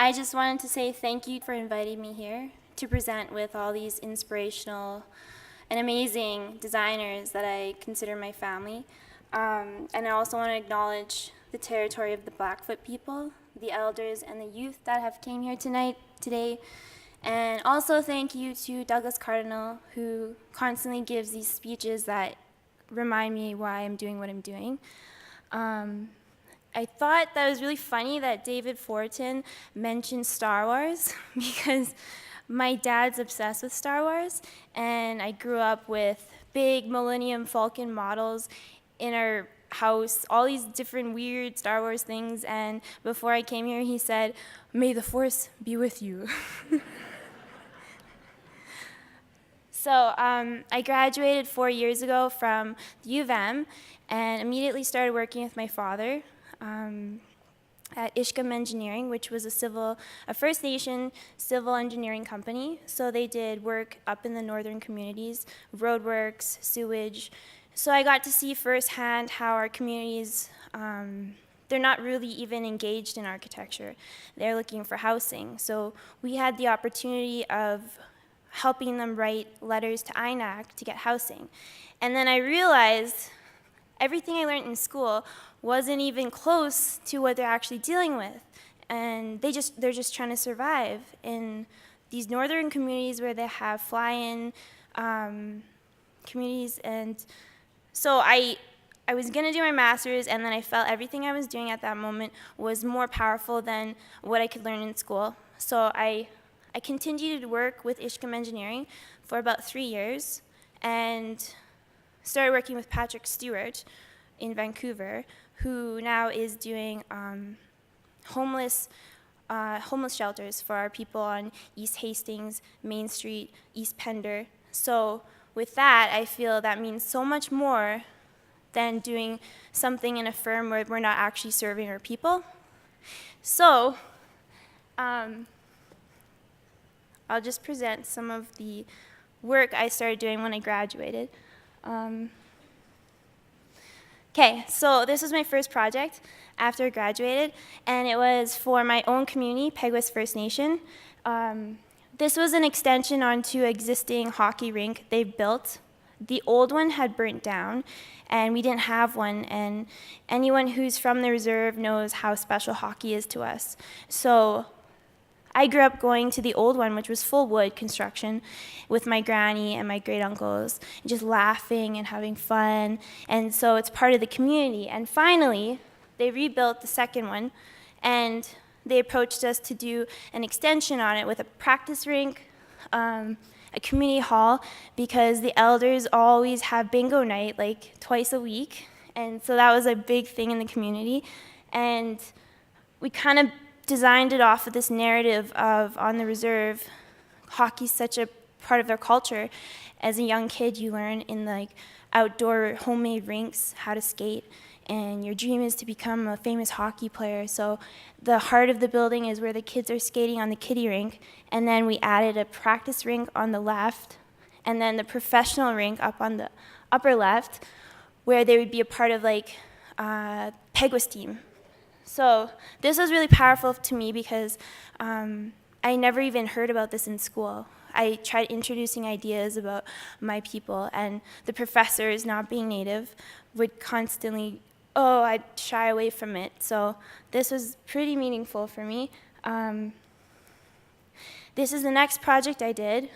I just wanted to say thank you for inviting me here to present with all these inspirational and amazing designers that I consider my family. And I also want to acknowledge the territory of the Blackfoot people, the elders, and the youth that have came here today. And also thank you to Douglas Cardinal, who constantly gives these speeches that remind me why I'm doing what I'm doing. I thought that was really funny that David Fortin mentioned Star Wars because my dad's obsessed with Star Wars, and I grew up with big Millennium Falcon models in our house, all these different weird Star Wars things, and before I came here, he said, "May the Force be with you." So I graduated 4 years ago from the U of M and immediately started working with my father at Ishkam Engineering, which was a First Nation civil engineering company. So they did work up in the northern communities, roadworks, sewage. So I got to see firsthand how our communities, they're not really even engaged in architecture. They're looking for housing. So we had the opportunity of helping them write letters to INAC to get housing. And then I realized everything I learned in school wasn't even close to what they're actually dealing with. And they're just trying to survive in these northern communities where they have fly-in communities. And so I was gonna do my master's, and then I felt everything I was doing at that moment was more powerful than what I could learn in school. So I continued to work with Ishkam Engineering for about 3 years and started working with Patrick Stewart in Vancouver, who now is doing homeless shelters for our people on East Hastings, Main Street, East Pender. So with that, I feel that means so much more than doing something in a firm where we're not actually serving our people. So I'll just present some of the work I started doing when I graduated. Okay, so this was my first project after I graduated, and it was for my own community, Peguis First Nation. This was an extension onto an existing hockey rink they built. The old one had burnt down, and we didn't have one, and anyone who's from the reserve knows how special hockey is to us. So I grew up going to the old one, which was full wood construction, with my granny and my great uncles, just laughing and having fun. And so it's part of the community. And finally, they rebuilt the second one, and they approached us to do an extension on it with a practice rink, a community hall, because the elders always have bingo night like twice a week. And so that was a big thing in the community. And we kind of designed it off of this narrative of, on the reserve, hockey's such a part of their culture. As a young kid, you learn in like outdoor homemade rinks how to skate, and your dream is to become a famous hockey player. So the heart of the building is where the kids are skating on the kiddie rink, and then we added a practice rink on the left, and then the professional rink up on the upper left, where they would be a part of like Peguis team. So this was really powerful to me because I never even heard about this in school. I tried introducing ideas about my people, and the professors, not being Native, would constantly, I'd shy away from it. So this was pretty meaningful for me. This is the next project I did.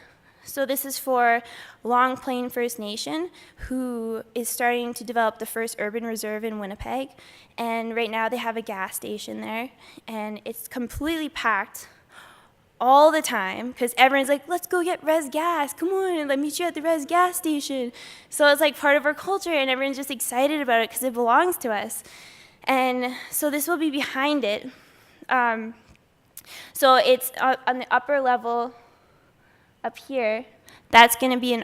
So this is for Long Plain First Nation, who is starting to develop the first urban reserve in Winnipeg. And right now they have a gas station there, and it's completely packed all the time because everyone's like, let's go get res gas, come on, and let me meet you at the res gas station. So it's like part of our culture, and everyone's just excited about it because it belongs to us. And so this will be behind it. So it's on the upper level up here. That's going to be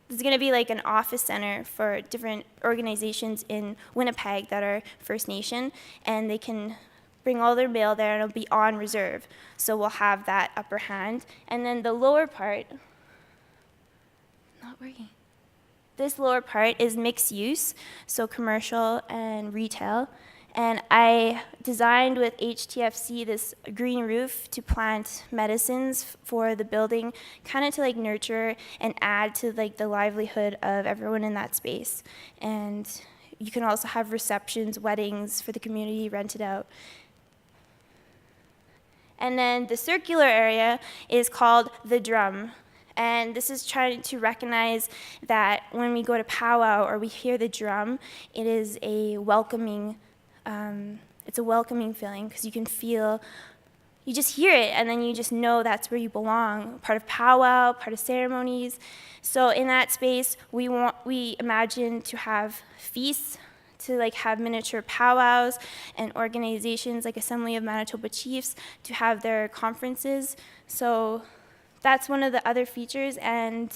this is going to be like an office center for different organizations in Winnipeg that are First Nation, and they can bring all their mail there, and it'll be on reserve. So we'll have that upper hand. And then the lower part, not working. This lower part is mixed use, so commercial and retail. And I designed with HTFC this green roof to plant medicines for the building, kind of to like nurture and add to like the livelihood of everyone in that space. And you can also have receptions, weddings for the community rented out. And then the circular area is called the drum. And this is trying to recognize that when we go to powwow or we hear the drum, it is a welcoming, it's a welcoming feeling, because you can feel, you just hear it and then you just know that's where you belong, part of powwow, part of ceremonies. So in that space, we imagine to have feasts, to like have miniature powwows, and organizations like Assembly of Manitoba Chiefs to have their conferences. So that's one of the other features, and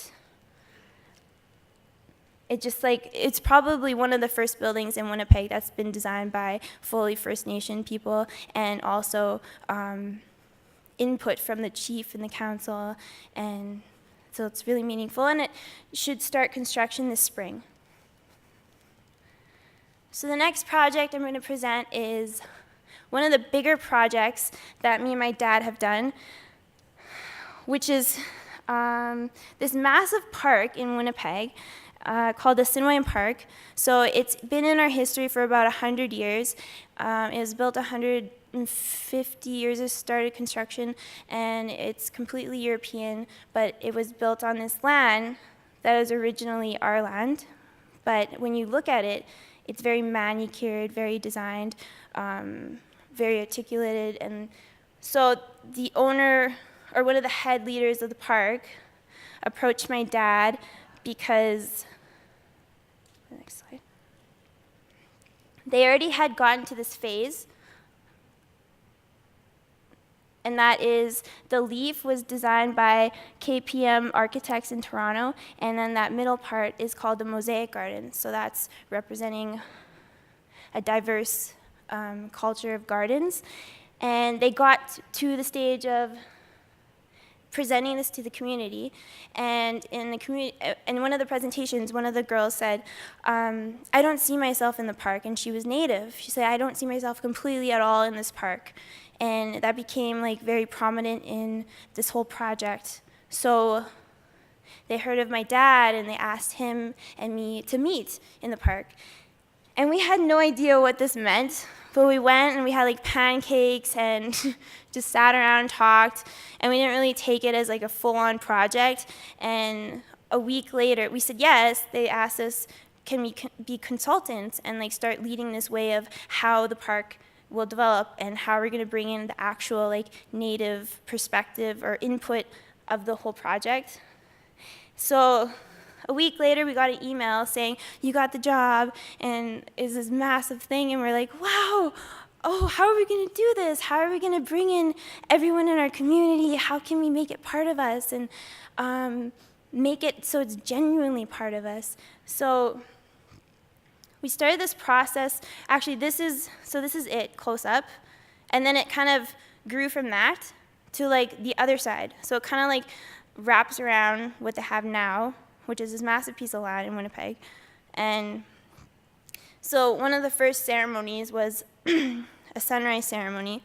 it's probably one of the first buildings in Winnipeg that's been designed by fully First Nation people, and also input from the chief and the council, and so it's really meaningful, and it should start construction this spring. So the next project I'm going to present is one of the bigger projects that me and my dad have done, which is this massive park in Winnipeg called the Sinway Park. So it's been in our history for about 100 years. It was built 150 years of started construction, and it's completely European, but it was built on this land that is originally our land. But when you look at it, it's very manicured, very designed, very articulated. And so the owner, or one of the head leaders of the park, approached my dad because, next slide, they already had gotten to this phase, and that is the leaf was designed by KPM Architects in Toronto, and then that middle part is called the Mosaic Garden. So that's representing a diverse culture of gardens. And they got to the stage of presenting this to the community, and in one of the presentations, one of the girls said, I don't see myself in the park, and she was Native. She said, I don't see myself completely at all in this park. And that became like very prominent in this whole project. So they heard of my dad, and they asked him and me to meet in the park. And we had no idea what this meant, but we went and we had like pancakes and just sat around and talked, and we didn't really take it as like a full-on project. And a week later, we said yes. They asked us, can we be consultants and like start leading this way of how the park will develop and how we're going to bring in the actual like Native perspective or input of the whole project. So a week later, we got an email saying, you got the job, and it's this massive thing, and we're like, wow, oh, how are we going to do this? How are we going to bring in everyone in our community? How can we make it part of us and make it so it's genuinely part of us? So we started this process. Actually, this is it, close up. And then it kind of grew from that to like the other side. So it kind of like wraps around what they have now, which is this massive piece of land in Winnipeg. And so one of the first ceremonies was a sunrise ceremony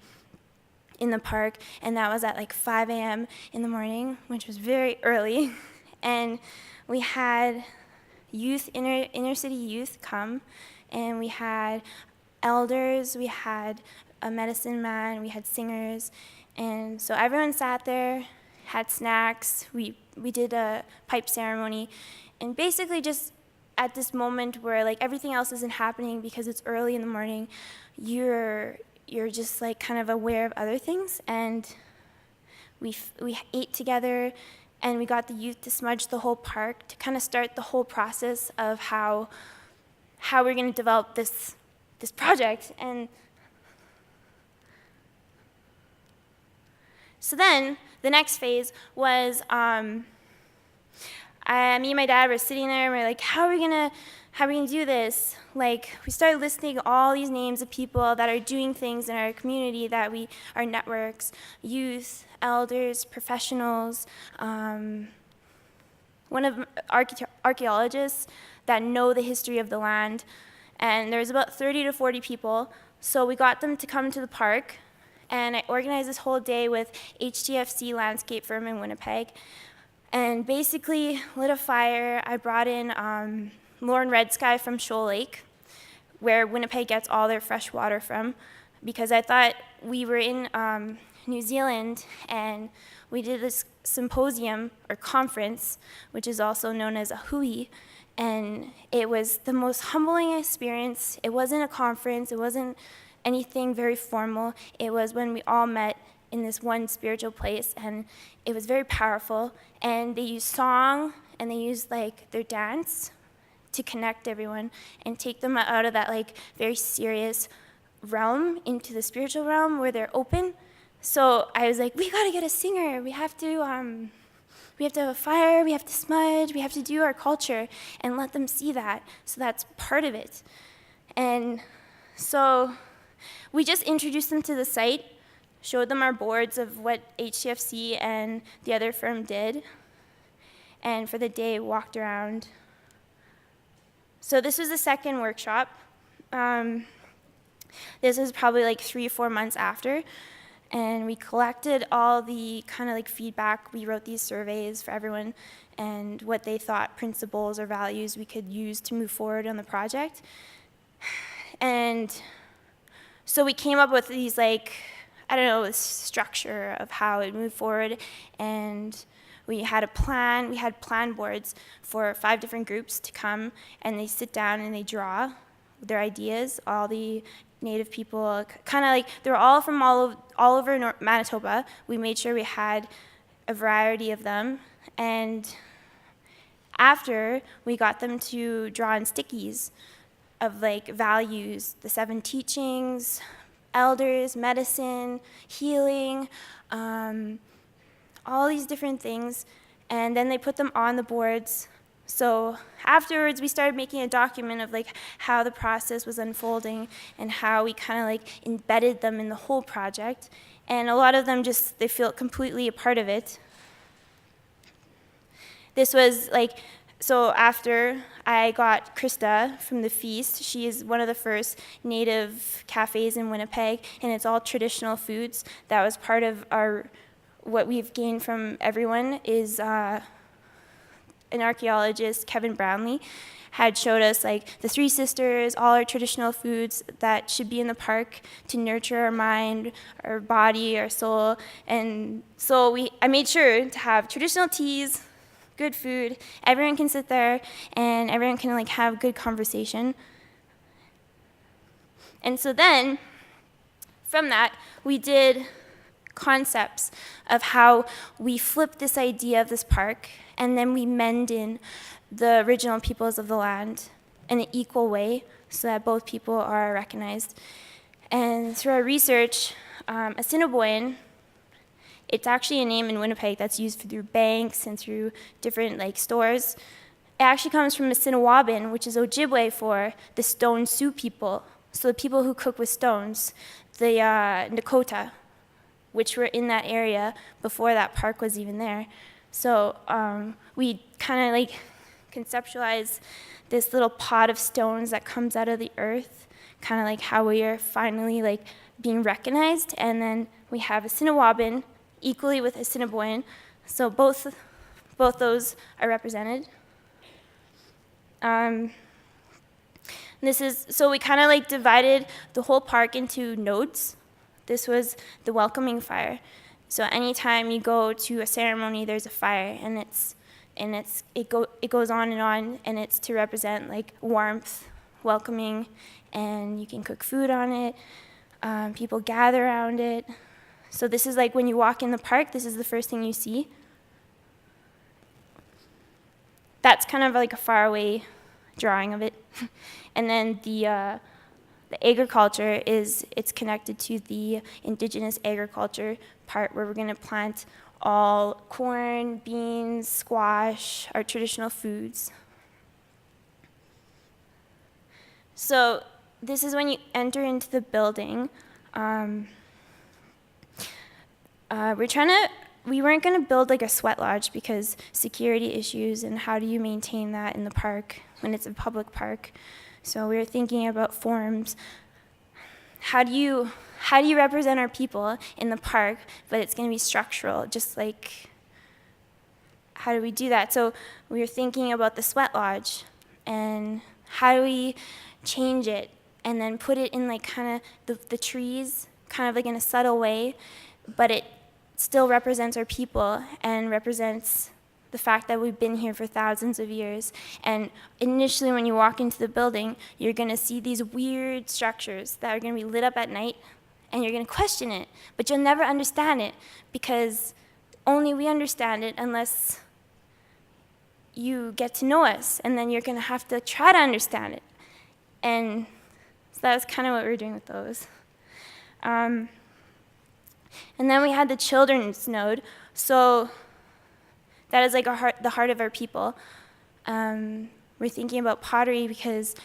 in the park, and that was at like 5 a.m. in the morning, which was very early. And we had youth, inner city youth come, and we had elders, we had a medicine man, we had singers, and so everyone sat there, had snacks, we did a pipe ceremony, and basically just at this moment where like everything else isn't happening because it's early in the morning, you're just like kind of aware of other things, and we ate together. And we got the youth to smudge the whole park to kind of start the whole process of how we're going to develop this project. And so then the next phase was me and my dad were sitting there, and we're like, how are we gonna do this? Like, we started listing all these names of people that are doing things in our community, our networks, youth, elders, professionals, one of archaeologists that know the history of the land, and there was about 30 to 40 people. So we got them to come to the park, and I organized this whole day with HTFC Landscape Firm in Winnipeg, and basically lit a fire. I brought in Lauren Redsky from Shoal Lake, where Winnipeg gets all their fresh water from, because I thought we were in New Zealand, and we did this symposium or conference, which is also known as a hui, and it was the most humbling experience. It wasn't a conference, it wasn't anything very formal. It was when we all met in this one spiritual place, and it was very powerful. And they used song, and they used like their dance to connect everyone and take them out of that like very serious realm into the spiritual realm where they're open. So I was like, we gotta get a singer. We have to have a fire, we have to smudge, we have to do our culture and let them see that. So that's part of it. And so we just introduced them to the site, showed them our boards of what HTFC and the other firm did, and for the day walked around. So this was the second workshop. This was probably like 3 or 4 months after. And we collected all the kind of like feedback. We wrote these surveys for everyone and what they thought principles or values we could use to move forward on the project. And so we came up with these like, I don't know, this structure of how it moved forward. And we had a plan. We had plan boards for 5 different groups to come, and they sit down and they draw their ideas, all the Native people, kind of like, they're all from all over Manitoba. We made sure we had a variety of them. And after, we got them to draw on stickies of like values, the 7 teachings, elders, medicine, healing, all these different things. And then they put them on the boards. So afterwards, we started making a document of like how the process was unfolding and how we kind of like embedded them in the whole project. And a lot of them just, they feel completely a part of it. This was like, so after I got Krista from the Feast, she is one of the first Native cafes in Winnipeg, and it's all traditional foods. That was part of our, what we've gained from everyone is, an archaeologist, Kevin Brownlee, had showed us like the 3 sisters, all our traditional foods that should be in the park to nurture our mind, our body, our soul. And so I made sure to have traditional teas, good food, everyone can sit there and everyone can like have good conversation. And so then, from that, we did concepts of how we flipped this idea of this park, and then we mend in the original peoples of the land in an equal way so that both people are recognized. And through our research, Assiniboine, it's actually a name in Winnipeg that's used through banks and through different like stores. It actually comes from Assiniwabin, which is Ojibwe for the stone Sioux people. So the people who cook with stones, the Nakota, which were in that area before that park was even there. So we kind of like conceptualize this little pot of stones that comes out of the earth, kind of like how we are finally like being recognized. And then we have Assiniwabin equally with Assiniboine. So both those are represented. So we kind of like divided the whole park into nodes. This was the welcoming fire. So anytime you go to a ceremony, there's a fire, and it goes on, and it's to represent like warmth, welcoming, and you can cook food on it. People gather around it. So this is like when you walk in the park, this is the first thing you see. That's kind of like a faraway drawing of it. And then the agriculture it's connected to the Indigenous agriculture part, where we're going to plant all corn, beans, squash, our traditional foods. So this is when you enter into the building. We weren't going to build like a sweat lodge because security issues, and how do you maintain that in the park when it's a public park? So we were thinking about forms. how do you represent our people in the park, but it's going to be structural, just like, how do we do that? So we were thinking about the sweat lodge, and how do we change it and then put it in like kind of the trees, kind of like in a subtle way, but it still represents our people and represents the fact that we've been here for thousands of years. And initially when you walk into the building, you're going to see these weird structures that are going to be lit up at night, and you're going to question it, but you'll never understand it, because only we understand it unless you get to know us, and then you're going to have to try to understand it. And so that was kind of what we were doing with those. And then we had the children's node. So that is like the heart of our people. We're thinking about pottery because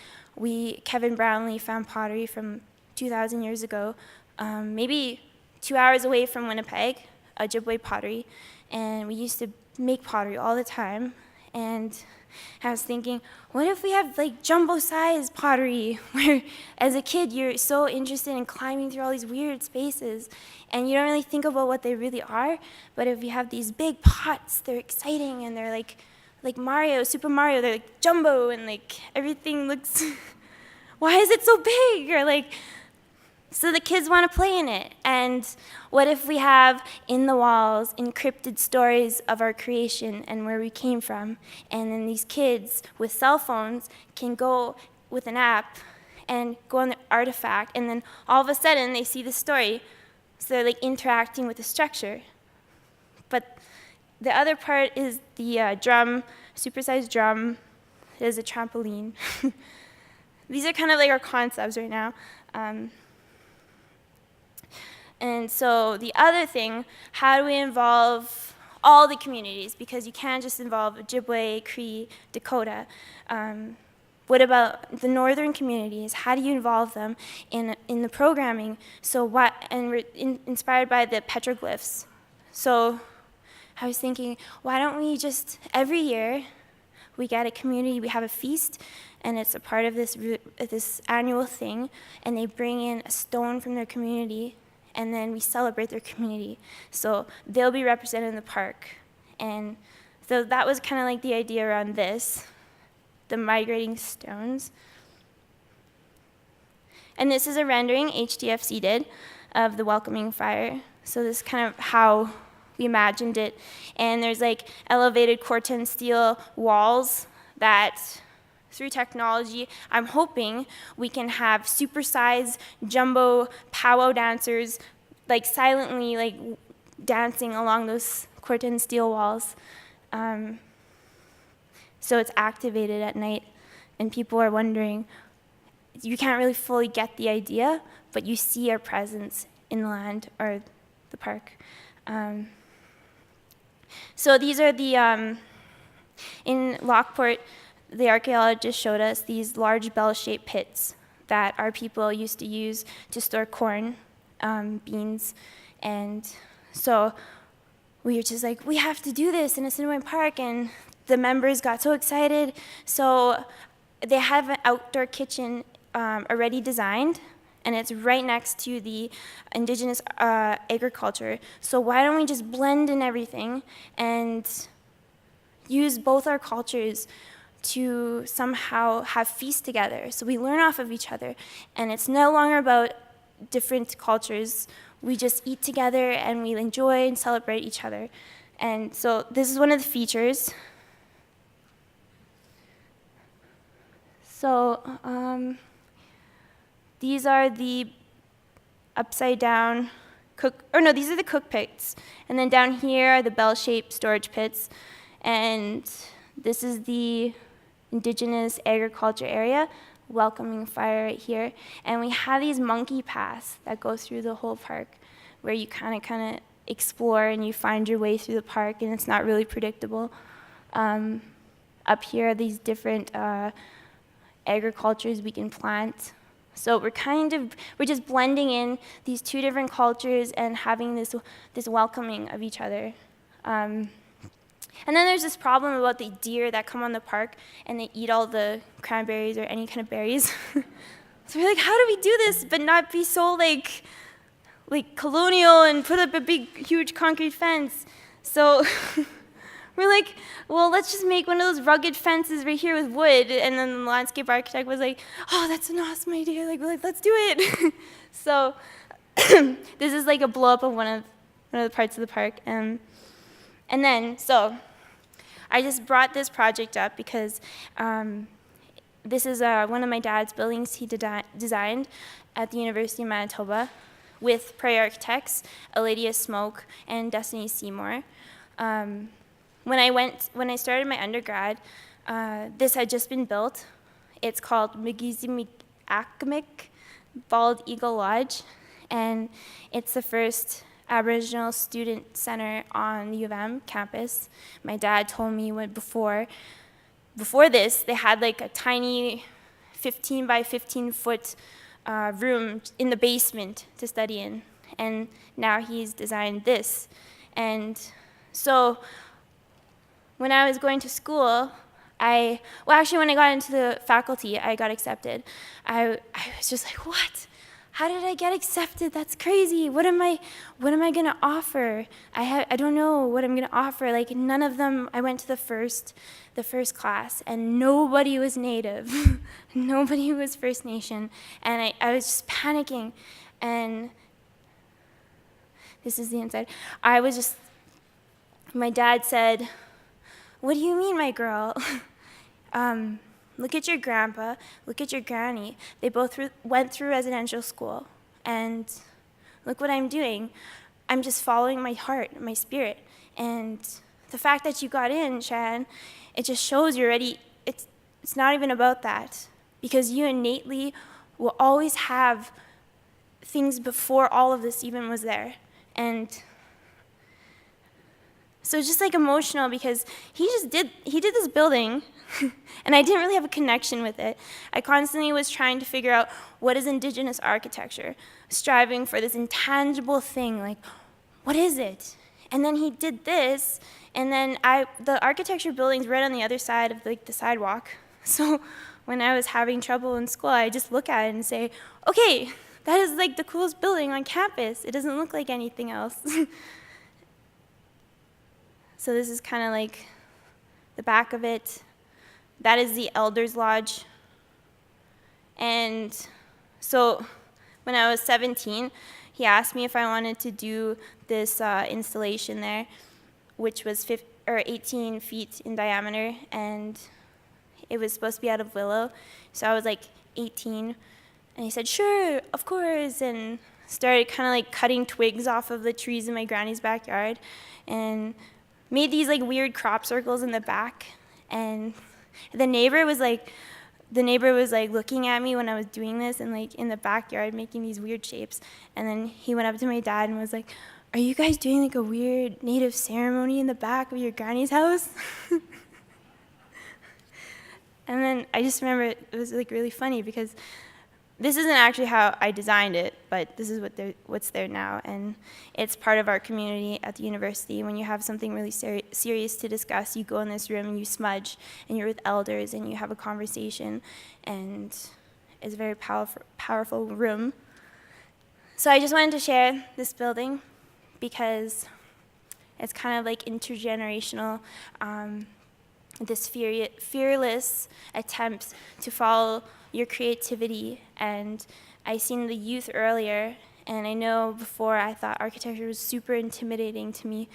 Kevin Brownlee found pottery from 2,000 years ago, maybe 2 hours away from Winnipeg, Ojibwe pottery. And we used to make pottery all the time. And I was thinking, what if we have like jumbo-sized pottery, where as a kid you're so interested in climbing through all these weird spaces, and you don't really think about what they really are. But if you have these big pots, they're exciting, and they're like Mario, Super Mario, they're like jumbo, and like everything looks, why is it so big? Or like, so the kids want to play in it. And what if we have in the walls encrypted stories of our creation and where we came from, and then these kids with cell phones can go with an app and go on the artifact, and then all of a sudden they see the story, so they're like interacting with the structure. But the other part is the drum, supersized drum. There's a trampoline. These are kind of like our concepts right now. And so the other thing, how do we involve all the communities? Because you can't just involve Ojibwe, Cree, Dakota. What about the northern communities? How do you involve them in the programming? And we're inspired by the petroglyphs. So I was thinking, why don't we just, every year, we get a community, we have a feast, and it's a part of this annual thing, and they bring in a stone from their community, and then we celebrate their community. So they'll be represented in the park. And so that was kind of like the idea around this, the migrating stones. And this is a rendering HDFC did of the welcoming fire. So this is kind of how we imagined it. And there's like elevated corten steel walls that, through technology, I'm hoping we can have supersized jumbo powwow dancers like silently like dancing along those corten steel walls. So it's activated at night, and people are wondering, you can't really fully get the idea, but you see our presence in the land or the park. So these are the, in Lockport, the archaeologist showed us these large bell-shaped pits that our people used to use to store corn, beans, and so we were just like, we have to do this in Assiniboine Park, and the members got so excited. So they have an outdoor kitchen already designed, and it's right next to the Indigenous agriculture. So why don't we just blend in everything and use both our cultures to somehow have feast together, so we learn off of each other, and it's no longer about different cultures. We just eat together and we enjoy and celebrate each other. And so this is one of the features. So these are the upside down these are the cook pits, and then down here are the bell-shaped storage pits, and this is the Indigenous agriculture area, welcoming fire right here. And we have these monkey paths that go through the whole park, where you kind of explore and you find your way through the park, and it's not really predictable. Up here are these different agricultures we can plant. So we're just blending in these two different cultures and having this welcoming of each other. And then there's this problem about the deer that come on the park and they eat all the cranberries or any kind of berries. So we're like, how do we do this but not be so like colonial and put up a big, huge concrete fence? So we're like, well, let's just make one of those rugged fences right here with wood. And then the landscape architect was like, oh, that's an awesome idea. Like, let's do it. So this is like a blow up of one of the parts of the park. And then, so I just brought this project up because this is one of my dad's buildings he designed at the University of Manitoba with Prairie architects, Eladia Smoke and Destiny Seymour. When I started my undergrad, this had just been built. It's called Miigwesimiakimik Bald Eagle Lodge, and it's the first Aboriginal student center on the U of M campus. My dad told me before this, they had like a tiny 15 by 15 foot room in the basement to study in, and now he's designed this. And so when I was going to school, when I got into the faculty, I got accepted. I was just like, what? How did I get accepted? That's crazy. What am I gonna offer? I don't know what I'm gonna offer. Like, none of them. I went to the first class, and nobody was Native. Nobody was First Nation, and I was just panicking. And this is the inside. My dad said, "What do you mean, my girl? Look at your grandpa, look at your granny. They both went through residential school, and look what I'm doing. I'm just following my heart, my spirit. And the fact that you got in, Cheyenne, it just shows you're ready. It's not even about that, because you innately will always have things before all of this even was there." And so it's just like emotional, because he did this building, and I didn't really have a connection with it. I constantly was trying to figure out, what is Indigenous architecture? Striving for this intangible thing, like, what is it? And then he did this, and then the architecture building's right on the other side of like the sidewalk. So when I was having trouble in school, I just look at it and say, okay, that is like the coolest building on campus. It doesn't look like anything else. So this is kind of like the back of it. That is the Elders Lodge. And so when I was 17, he asked me if I wanted to do this installation there, which was 18 feet in diameter, and it was supposed to be out of willow. So I was like 18, and he said, sure, of course, and started kind of like cutting twigs off of the trees in my granny's backyard, and made these like weird crop circles in the back. And the neighbor was like looking at me when I was doing this, and like in the backyard making these weird shapes. And then he went up to my dad and was like, are you guys doing like a weird native ceremony in the back of your granny's house? And then I just remember it was like really funny, because this isn't actually how I designed it, but this is what's there now. And it's part of our community at the university. When you have something really serious to discuss, you go in this room and you smudge, and you're with elders, and you have a conversation, and it's a very powerful room. So I just wanted to share this building, because it's kind of like intergenerational, this fearless attempt to follow your creativity. And I seen the youth earlier, and I know before I thought architecture was super intimidating to me,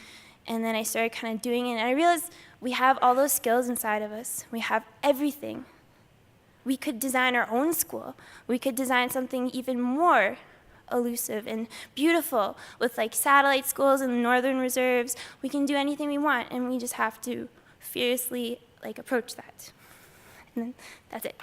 and then I started kind of doing it, and I realized we have all those skills inside of us. We have everything. We could design our own school. We could design something even more elusive and beautiful with like satellite schools and northern reserves. We can do anything we want, and we just have to fiercely like approach that. And then that's it.